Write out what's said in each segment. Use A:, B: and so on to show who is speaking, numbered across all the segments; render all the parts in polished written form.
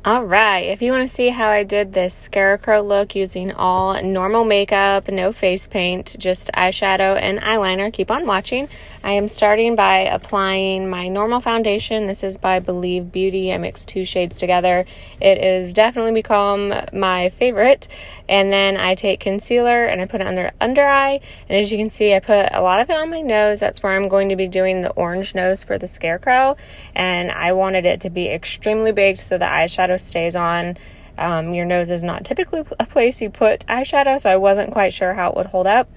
A: All right, if you want to see how I did this Scarecrow look using all normal makeup, no face paint, just eyeshadow and eyeliner, keep on watching. I am starting by applying my normal foundation. This is by Believe Beauty. I mixed 2 shades together. It has definitely become my favorite. And then I take concealer and I put it under eye. And as you can see, I put a lot of it on my nose. That's where I'm going to be doing the orange nose for the Scarecrow. And I wanted it to be extremely baked so the eyeshadow stays on. Your nose is not typically a place you put eyeshadow, so I wasn't quite sure how it would hold up.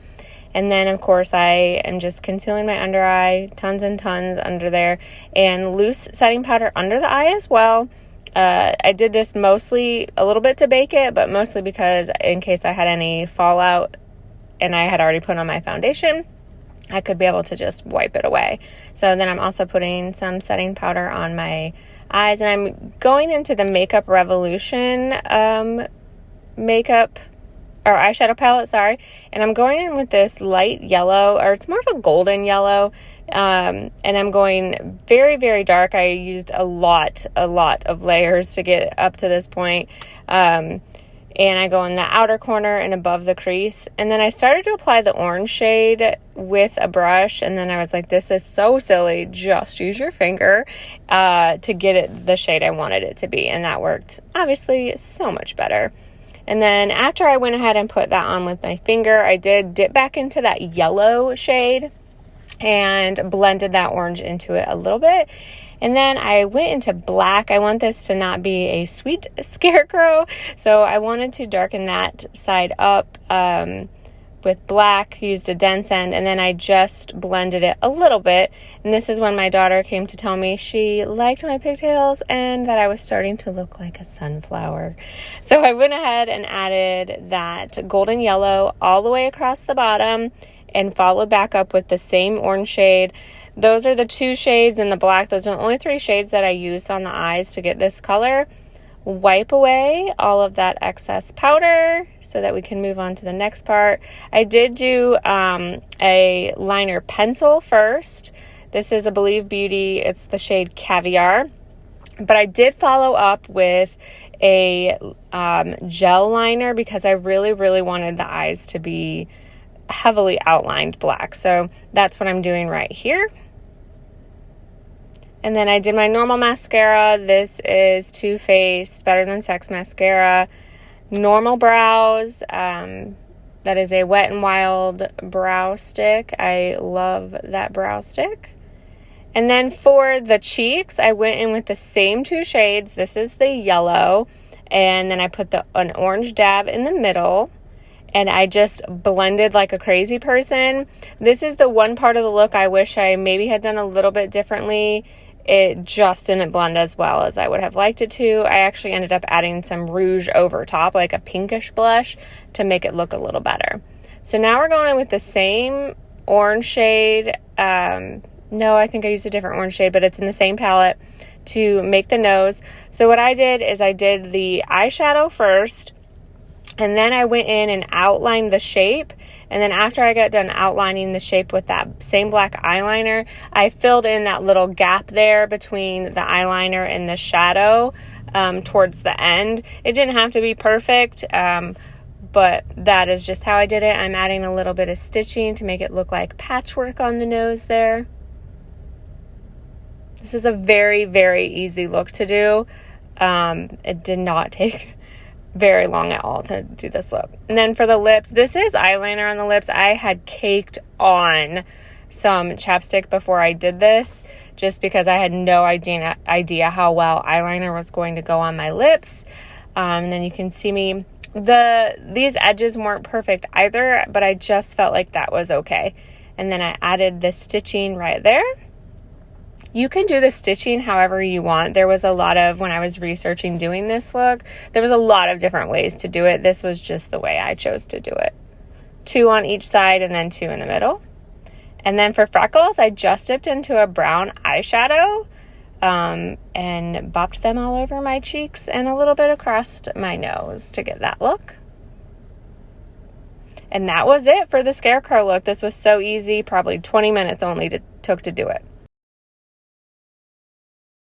A: And then, of course, I am just concealing my under eye, tons and tons under there, and loose setting powder under the eye as well. I did this mostly a little bit to bake it, but mostly because in case I had any fallout and I had already put on my foundation, I could be able to just wipe it away. So then I'm also putting some setting powder on my eyes, and I'm going into the Makeup Revolution makeup or eyeshadow palette, and I'm going in with this light yellow, or it's more of a golden yellow, and I'm going very, very dark. I used a lot of layers to get up to this point, and I go in the outer corner and above the crease, and then I started to apply the orange shade with a brush, and then I was like, this is so silly, just use your finger to get it the shade I wanted it to be, and that worked obviously so much better. And then after I went ahead and put that on with my finger, I did dip back into that yellow shade and blended that orange into it a little bit. And then I went into black. I want this to not be a sweet Scarecrow, so I wanted to darken that side up with black, used a dense end, and then I just blended it a little bit. And this is when my daughter came to tell me she liked my pigtails and that I was starting to look like a sunflower. So I went ahead and added that golden yellow all the way across the bottom and followed back up with the same orange shade. Those are the 2 shades in the black. Those are the only 3 shades that I used on the eyes to get this color. Wipe away all of that excess powder so that we can move on to the next part. I did do a liner pencil first. This is a Believe Beauty. It's the shade Caviar. But I did follow up with a gel liner because I really, really wanted the eyes to be heavily outlined black. So that's what I'm doing right here. And then I did my normal mascara. This is Too Faced Better Than Sex mascara. Normal brows. That is a Wet n Wild brow stick. I love that brow stick. And then for the cheeks, I went in with the same 2 shades. This is the yellow. And then I put an orange dab in the middle. And I just blended like a crazy person. This is the one part of the look I wish I maybe had done a little bit differently. It just didn't blend as well as I would have liked it to. I actually ended up adding some rouge over top, like a pinkish blush, to make it look a little better. So now we're going in with the same orange shade. No, I think I used a different orange shade, but it's in the same palette to make the nose. So what I did is I did the eyeshadow first, and then I went in and outlined the shape. And then after I got done outlining the shape with that same black eyeliner, I filled in that little gap there between the eyeliner and the shadow towards the end. It didn't have to be perfect, but that is just how I did it. I'm adding a little bit of stitching to make it look like patchwork on the nose there. This is a very, very easy look to do. It did not take very long at all to do this look. And then for the lips, this is eyeliner on the lips. I had caked on some chapstick before I did this just because I had no idea how well eyeliner was going to go on my lips. And then you can see me, these edges weren't perfect either, but I just felt like that was okay. And then I added the stitching right there. You can do the stitching however you want. There was a lot of, when I was researching doing this look, there was a lot of different ways to do it. This was just the way I chose to do it. 2 on each side and then 2 in the middle. And then for freckles, I just dipped into a brown eyeshadow and bopped them all over my cheeks and a little bit across my nose to get that look. And that was it for the Scarecrow look. This was so easy, probably 20 minutes only took to do it.